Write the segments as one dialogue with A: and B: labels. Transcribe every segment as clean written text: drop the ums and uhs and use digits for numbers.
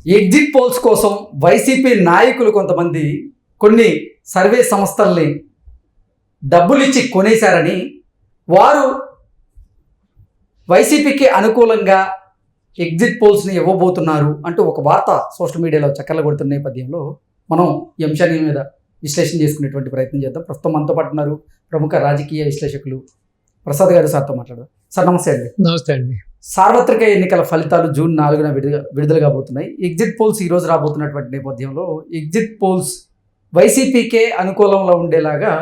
A: Exit polls కోసం YCP నాయకులు కొంతమంది కొన్ని సర్వే సంస్థల్ని డబ్బులిచ్చి కొనేశారని, వారు వైసీపీకి అనుకూలంగా ఎగ్జిట్ పోల్స్ని ఇవ్వబోతున్నారు అంటూ ఒక వార్త సోషల్ మీడియాలో చక్కర్లు కొడుతున్న నేపథ్యంలో మనం ఈ అంశాన్ని మీద విశ్లేషణ చేసుకునేటువంటి ప్రయత్నం చేద్దాం. ప్రస్తుతం మనతో పాటు ఉన్నారు ప్రముఖ రాజకీయ విశ్లేషకులు ప్రసాద్ గారు. సార్తో మాట్లాడదాం. సార్ నమస్తే అండి.
B: నమస్తే అండి.
A: సార్వత్రిక ఎన్నికల ఫలితాలు జూన్ 4న విడుదల కాబోతున్నాయి. ఎగ్జిట్ పోల్స్ ఈరోజు రాబోతున్నటువంటి నేపథ్యంలో ఎగ్జిట్ పోల్స్ వైసీపీకే అనుకూలంలో ఉండేలాగా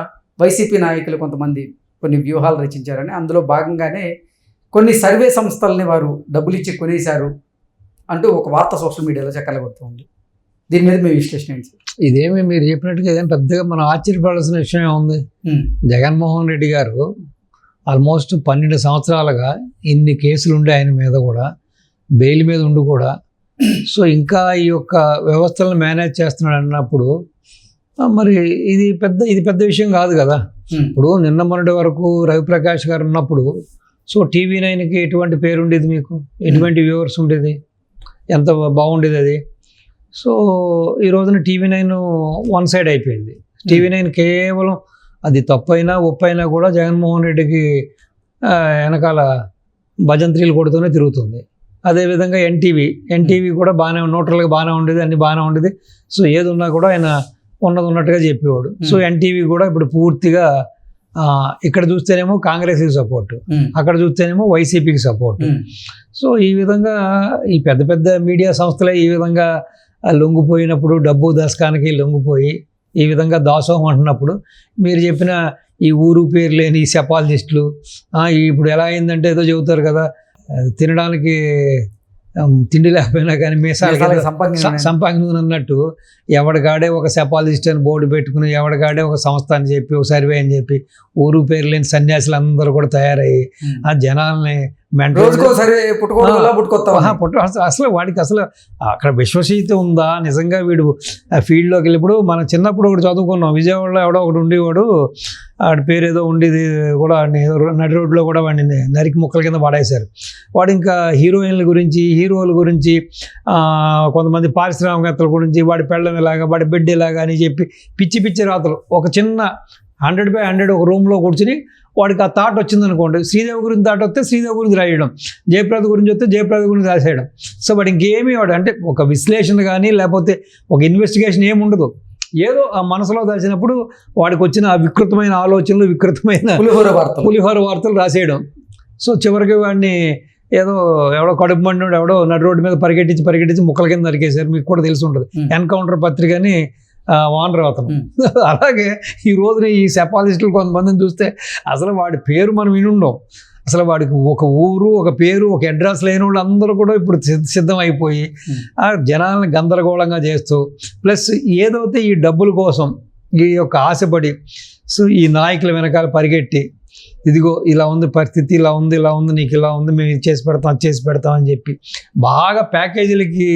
A: వైసీపీ నాయకులు కొంతమంది కొన్ని వ్యూహాలు రచించారని, అందులో భాగంగానే కొన్ని సర్వే సంస్థల్ని వారు డబ్బులు ఇచ్చి కొనేశారు అంటూ ఒక వార్త సోషల్ మీడియాలో చక్కర్లు కొడుతుంది. దీని మీద మీ విశ్లేషణ ఏంటి?
B: ఇదేమి మీరు చెప్పినట్టుగా ఏదైనా పెద్దగా మనం ఆశ్చర్యపడాల్సిన విషయం ఉంది. జగన్మోహన్ రెడ్డి గారు ఆల్మోస్ట్ 12 సంవత్సరాలుగా ఇన్ని కేసులు ఉండే ఆయన మీద కూడా, బెయిల్ మీద ఉండి కూడా, సో ఇంకా ఈ యొక్క వ్యవస్థలను మేనేజ్ చేస్తున్నాడు అన్నప్పుడు మరి ఇది పెద్ద విషయం కాదు కదా. ఇప్పుడు నిన్న మొన్నటి వరకు రవిప్రకాష్ గారు ఉన్నప్పుడు సో TV9కి ఎటువంటి పేరు ఉండేది, మీకు ఎటువంటి వ్యూవర్స్ ఉండేది, ఎంత బాగుండేది అది. సో ఈ రోజున TV9 వన్ సైడ్ అయిపోయింది. TV9 కేవలం అది తప్పైనా ఒప్పైనా కూడా జగన్మోహన్ రెడ్డికి వెనకాల భజంత్రీలు కొడుతూనే తిరుగుతుంది. అదేవిధంగా ఎన్టీవీ కూడా బాగానే న్యూట్రల్గా బాగానే ఉండేది, అన్ని బాగానే ఉండేది. సో ఏది ఉన్నా కూడా ఆయన ఉన్నట్టుగా చెప్పేవాడు. సో ఎన్టీవీ కూడా ఇప్పుడు పూర్తిగా ఇక్కడ చూస్తేనేమో కాంగ్రెస్కి సపోర్టు, అక్కడ చూస్తేనేమో వైసీపీకి సపోర్టు. సో ఈ విధంగా ఈ పెద్ద మీడియా సంస్థలే ఈ విధంగా లొంగిపోయినప్పుడు, డబ్బు దశకానికి లొంగిపోయి ఈ విధంగా దాసోహం అంటున్నప్పుడు, మీరు చెప్పిన ఈ ఊరు పేరు లేని ఈ సెపాలజిస్టులు ఇప్పుడు ఎలా అయిందంటే ఏదో చెబుతారు కదా, తినడానికి తిండి లేకపోయినా కానీ మీసాలు సంపాదన అన్నట్టు ఎవడికాడే ఒక సెపాలజిస్ట్ అని బోర్డు పెట్టుకుని, ఎవడికాడే ఒక సంస్థ అని చెప్పి, ఒక సర్వే అని చెప్పి ఊరు పేరు లేని సన్యాసులు అందరూ కూడా తయారయ్యి ఆ జనాల్ని అసలు వాడికి అసలు అక్కడ విశ్వసనీయత ఉందా నిజంగా? వీడు ఆ ఫీల్డ్లోకి వెళ్ళినప్పుడు మనం చిన్నప్పుడు ఒకటి చదువుకున్నాం, విజయవాడలో ఎవడో ఒకటి ఉండేవాడు, వాడి పేరు ఏదో ఉండేది కూడా, నడి రోడ్లో కూడా వాడిని నరికి ముక్కల కింద పడేశారు. వాడు ఇంకా హీరోయిన్ల గురించి, హీరోల గురించి, కొంతమంది పారిశ్రామికవేత్తల గురించి, వాడి పెళ్ళం ఇలాగా, వాడి బిడ్డ ఇలాగా అని చెప్పి పిచ్చి రాతలు ఒక చిన్న 100/100 ఒక రూమ్లో కూర్చుని వాడికి ఆ థాట్ వచ్చిందనుకోండి, శ్రీదేవి గురించి థాట్ వస్తే శ్రీదేవి గురించి రాయడం, జయప్రద గురించి వస్తే జయప్రద గురించి రాసేయడం. సో వాడు ఇంకేమీ వాడు అంటే ఒక విశ్లేషణ కానీ లేకపోతే ఒక ఇన్వెస్టిగేషన్ ఏముండదు. ఏదో ఆ మనసులో దాచినప్పుడు వాడికి వచ్చిన ఆ వికృతమైన ఆలోచనలు, వికృతమైన పులిహోర వార్తలు రాసేయడం. సో చివరికి వాడిని ఎవడో కడుపు మండినోడు ఎవడో నడి రోడ్డు మీద పరిగెట్టించి ముక్కల కింద నరికేశారు. మీకు కూడా తెలిసి ఉంటుంది, ఎన్కౌంటర్ పత్రికని వానరు అతను. అలాగే ఈ రోజున ఈ సెపాలిస్టులు కొంతమందిని చూస్తే అసలు వాడి పేరు మనం వినుండం. అసలు వాడికి ఒక ఊరు, ఒక పేరు, ఒక అడ్రస్ లేని వాళ్ళు అందరూ కూడా ఇప్పుడు సిద్ధం అయిపోయి ఆ జనాలను గందరగోళంగా చేస్తూ, ప్లస్ ఏదైతే ఈ డబ్బుల కోసం ఈ యొక్క ఆశపడి సో ఈ నాయకుల వెనకాల పరిగెట్టి, ఇదిగో ఇలా ఉంది పరిస్థితి, ఇలా ఉంది నీకు ఇలా ఉంది, మేము ఇది చేసి పెడతాం అని చెప్పి బాగా ప్యాకేజీలకి,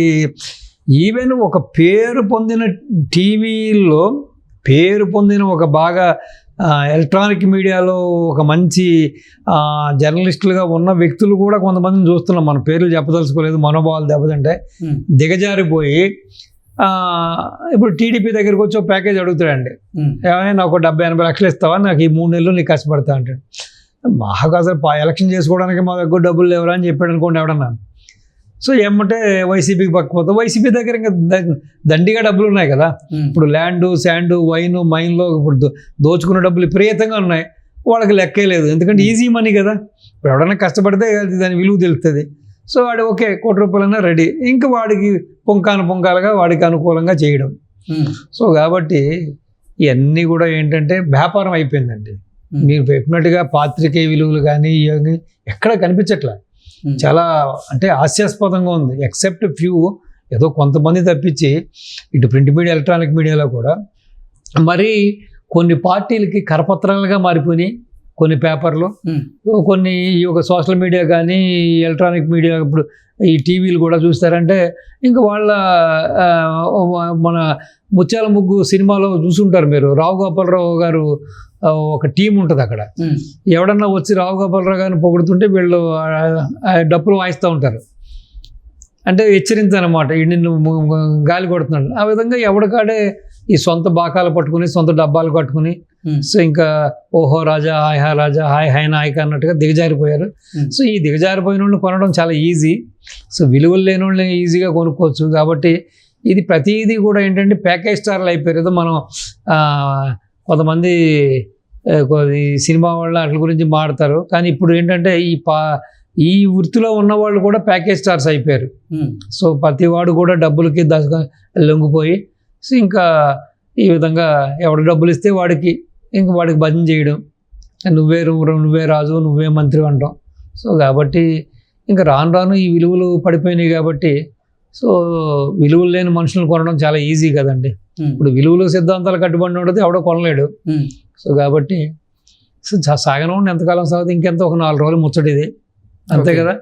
B: ఈవెన్ ఒక పేరు పొందిన టీవీలో పేరు పొందిన ఒక బాగా ఎలక్ట్రానిక్ మీడియాలో ఒక మంచి జర్నలిస్టులుగా ఉన్న వ్యక్తులు కూడా కొంతమందిని చూస్తున్నాం. మన పేర్లు చెప్పదలుచుకోలేదు, మనోభావాలు దెబ్బతింటే దిగజారిపోయి ఇప్పుడు టీడీపీ దగ్గరికి వచ్చి ఒక ప్యాకేజ్ అడుగుతాడండి, ఏమైనా నాకు 70-80 లక్షలు ఇస్తావా, నాకు ఈ 3 నెలలు నీకు కష్టపడతా అంటాడు. మాకు అసలు ఎలక్షన్ చేసుకోవడానికి మా దగ్గర డబ్బులు లేవరా అని చెప్పాడు అనుకోండి ఎవడన్నా. సో ఏమంటే వైసీపీకి పక్కపోతే వైసీపీ దగ్గర ఇంకా దండిగా డబ్బులు ఉన్నాయి కదా. ఇప్పుడు ల్యాండు, శాండు, వైను, మైన్లో ఇప్పుడు దోచుకున్న డబ్బులు విపరీతంగా ఉన్నాయి. వాళ్ళకి లెక్కే లేదు, ఎందుకంటే ఈజీ మనీ కదా. ఇప్పుడు ఎవడన్నా కష్టపడితే దాని విలువ తెలుస్తుంది. సో వాడు ఓకే 1 కోటి రూపాయలన్నా రెడీ, ఇంకా వాడికి పొంకాలుగా వాడికి అనుకూలంగా చేయడం. సో కాబట్టి ఇవన్నీ కూడా ఏంటంటే వ్యాపారం అయిపోయిందండి. మీరు పెట్టినట్టుగా పాత్రికేయ విలువలు కానీ ఇవన్నీ ఎక్కడ కనిపించట్లా. చాలా అంటే హాస్యాస్పదంగా ఉంది. ఎక్సెప్ట్ ఫ్యూ ఏదో కొంతమంది తప్పించి ఇటు ప్రింట్ మీడియా, ఎలక్ట్రానిక్ మీడియాలో కూడా మరి కొన్ని పార్టీలకి కరపత్రాలుగా మారిపోయినాయి కొన్ని పేపర్లు, కొన్ని ఈ యొక్క సోషల్ మీడియా కానీ ఎలక్ట్రానిక్ మీడియా, ఇప్పుడు ఈ టీవీలు కూడా చూస్తారంటే ఇంకా వాళ్ళ మన ముత్యాల ముగ్గు సినిమాలో చూసుంటారు మీరు, రావు గోపాలరావు గారు ఒక టీం ఉంటుంది అక్కడ. ఎవడన్నా వచ్చి రావు గోపాలరావు గారిని పొగుడుతుంటే వీళ్ళు డప్పులు వాయిస్తూ ఉంటారు. అంటే హెచ్చరించనమాట ఈ నిన్ను గాలి కొడుతున్నాడు. ఆ విధంగా ఎవడికాడే ఈ సొంత బాకాలు పట్టుకుని సొంత డబ్బాలు కట్టుకుని సో ఇంకా ఓహో రాజా హాయ్ హా రాజా హాయ్ హాయ్ నాయక అన్నట్టుగా దిగజారిపోయారు. సో ఈ దిగజారిపోయిన వాళ్ళని కొనడం చాలా ఈజీ. సో విలువలు లేని వాళ్ళని ఈజీగా కొనుక్కోవచ్చు. కాబట్టి ఇది ప్రతిదీ కూడా ఏంటంటే ప్యాకేజ్ స్టార్లు అయిపోయారు. ఏదో మనం కొంతమంది ఈ సినిమా వాళ్ళ వాటి గురించి మాడతారు, కానీ ఇప్పుడు ఏంటంటే ఈ వృత్తిలో ఉన్న వాళ్ళు కూడా ప్యాకేజ్ స్టార్స్ అయిపోయారు. సో ప్రతి వాడు కూడా డబ్బులకి లొంగిపోయి సో ఇంకా ఈ విధంగా ఎవడు డబ్బులు ఇస్తే వాడికి భజన చేయడం, నువ్వే రాజు నువ్వే మంత్రి అంటాం. సో కాబట్టి ఇంకా రాను ఈ విలువలు పడిపోయినాయి. కాబట్టి సో విలువలు లేని మనుషులను కొనడం చాలా ఈజీ కదండి. ఇప్పుడు విలువలు సిద్ధాంతాలు కట్టుబడి ఉండదు, ఎవడో కొనలేడు. సో కాబట్టి సో సాగనం ఎంతకాలం సాగుతుంది, ఇంకెంత ఒక 4 రోజులు ముచ్చటిది అంతే కదా.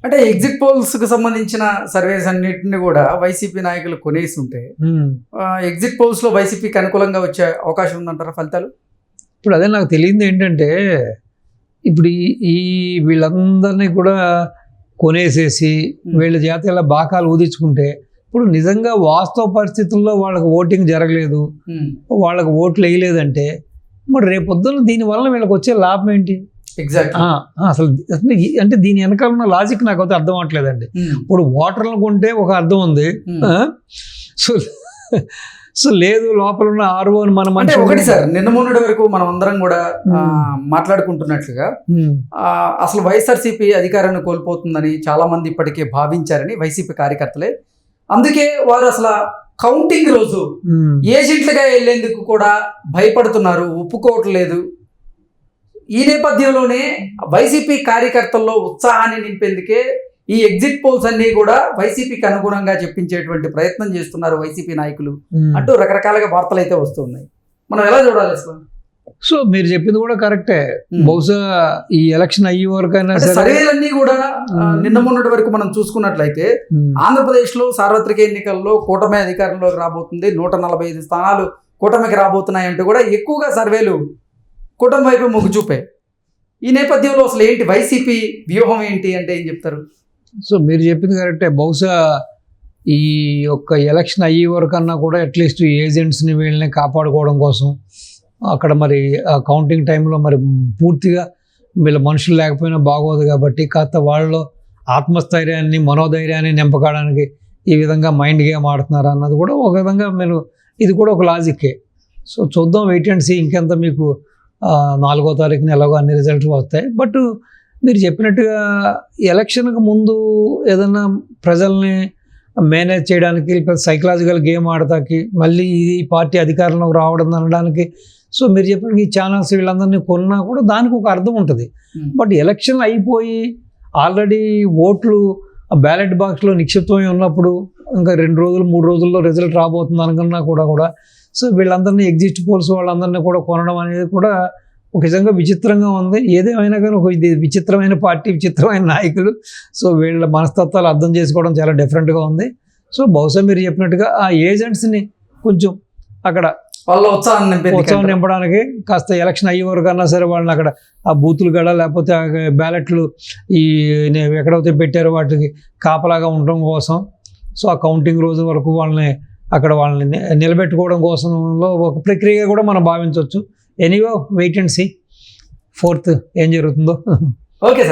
A: అంటే ఎగ్జిట్ పోల్స్ కు సంబంధించిన సర్వేస్ అన్నింటినీ కూడా వైసీపీ నాయకులు కొనేసి ఉంటే ఎగ్జిట్ పోల్స్ లో వైసీపీకి అనుకూలంగా వచ్చే అవకాశం ఉందంటారా ఫలితాలు?
B: ఇప్పుడు అదే నాకు తెలియదు ఏంటంటే ఇప్పుడు ఈ వీళ్ళందరినీ కూడా కొనేసేసి వీళ్ళ చేత ఇలా బాకాలు ఊదించుకుంటే ఇప్పుడు నిజంగా వాస్తవ పరిస్థితుల్లో వాళ్ళకి ఓటింగ్ జరగలేదు, వాళ్ళకి ఓట్లు వేయలేదంటే మరి రేపొద్దున దీనివల్ల వీళ్ళకి వచ్చే లాభం ఏంటి?
A: ఎగ్జాక్ట్
B: అసలు అంటే దీని వెనకాల ఉన్న లాజిక్ నాకు అయితే అర్థం అవట్లేదండి. ఇప్పుడు ఓటర్లను కొంటే ఒక అర్థం ఉంది, సో లేదు లోపల ఉన్న ఆర్ఓని మనం
A: అంటే ఒకటి సార్, నిన్న మొన్నటి వరకు మనం అందరం కూడా మాట్లాడుకుంటున్నట్లుగా అసలు వైఎస్ఆర్సీపీ అధికారాన్ని కోల్పోతుందని చాలా మంది ఇప్పటికే భావించారని వైసీపీ కార్యకర్తలే. అందుకే వారు అసలు కౌంటింగ్ రోజు ఏజెంట్లుగా వెళ్లేందుకు కూడా భయపడుతున్నారు, ఒప్పుకోవట్లేదు. ఈ నేపథ్యంలోనే వైసీపీ కార్యకర్తల్లో ఉత్సాహాన్ని నింపేందుకే ఈ ఎగ్జిట్ పోల్స్ అన్ని కూడా వైసీపీకి అనుగుణంగా చెప్పించేటువంటి ప్రయత్నం చేస్తున్నారు వైసీపీ నాయకులు అంటూ రకరకాలుగా వార్తలు అయితే వస్తున్నాయి. మనం ఎలా చూడాలి అసలు?
B: సో మీరు చెప్పింది కూడా కరెక్టే. బహుశా ఈ ఎలక్షన్ అయ్యే వరకైనా
A: సర్వేలన్నీ కూడా నిన్న మొన్నటి వరకు మనం చూసుకున్నట్లయితే ఆంధ్రప్రదేశ్ లో సార్వత్రిక ఎన్నికల్లో కూటమి అధికారంలోకి రాబోతుంది, 145 స్థానాలు కూటమికి రాబోతున్నాయి అంటూ కూడా ఎక్కువగా సర్వేలు కూటమి వైపు మొగ్గు చూపాయి. ఈ నేపథ్యంలో అసలు ఏంటి వైసీపీ వ్యూహం ఏంటి అంటే ఏం చెప్తారు?
B: సో మీరు చెప్పింది కరెక్టే. బహుశా ఈ యొక్క ఎలక్షన్ అయ్యే వరకన్నా కూడా అట్లీస్ట్ ఏజెంట్స్ని వీళ్ళని కాపాడుకోవడం కోసం అక్కడ మరి ఆ కౌంటింగ్ టైంలో మరి పూర్తిగా వీళ్ళ మనుషులు లేకపోయినా బాగోదు కాబట్టి కాస్త వాళ్ళలో ఆత్మస్థైర్యాన్ని మనోధైర్యాన్ని నింపడానికి ఈ విధంగా మైండ్ గేమ్ ఆడుతున్నారు అన్నది కూడా ఒక విధంగా మీరు ఇది కూడా ఒక లాజిక్కే. సో చూద్దాం, వెయిట్ అండ్ సీ. ఇంకెంత మీకు 4వ తారీఖున ఎలాగో అన్ని రిజల్ట్స్ వస్తాయి. బట్ మీరు చెప్పినట్టుగా ఎలక్షన్కి ముందు ఏదన్నా ప్రజల్ని మేనేజ్ చేయడానికి సైకలాజికల్ గేమ్ ఆడటానికి మళ్ళీ ఈ పార్టీ అధికారంలోకి రావడం అనడానికి సో మీరు చెప్పిన ఈ ఛానల్స్ వీళ్ళందరినీ కొన్నా కూడా దానికి ఒక అర్థం ఉంటుంది. బట్ ఎలక్షన్ అయిపోయి ఆల్రెడీ ఓట్లు బ్యాలెట్ బాక్స్లో నిక్షిప్తమై ఉన్నప్పుడు ఇంకా 2 రోజులు 3 రోజుల్లో రిజల్ట్ రాబోతుంది అనుకున్నా కూడా సో వీళ్ళందరినీ ఎగ్జిట్ పోల్స్ వాళ్ళందరినీ కూడా కొనడం అనేది కూడా ఒక విధంగా విచిత్రంగా ఉంది. ఏదేమైనా కానీ ఒక విచిత్రమైన పార్టీ, విచిత్రమైన నాయకులు. సో వీళ్ళ మనస్తత్వాలు అర్థం చేసుకోవడం చాలా డిఫరెంట్గా ఉంది. సో బహుశా మీరు చెప్పినట్టుగా ఆ ఏజెంట్స్ని కొంచెం అక్కడ
A: వాళ్ళ ఉత్సాహం
B: నింపడానికి కాస్త ఎలక్షన్ అయ్యే వరకు అన్నా సరే వాళ్ళని అక్కడ ఆ బూతులు గడ లేకపోతే బ్యాలెట్లు ఈ ఎక్కడైతే పెట్టారో వాటికి కాపలాగా ఉండడం కోసం సో ఆ కౌంటింగ్ రోజు వరకు వాళ్ళని నిలబెట్టుకోవడం కోసంలో ఒక ప్రక్రియ కూడా మనం భావించవచ్చు. Anyway wait and see 4th ఏం జరుగుతుందో.
A: Okay sir.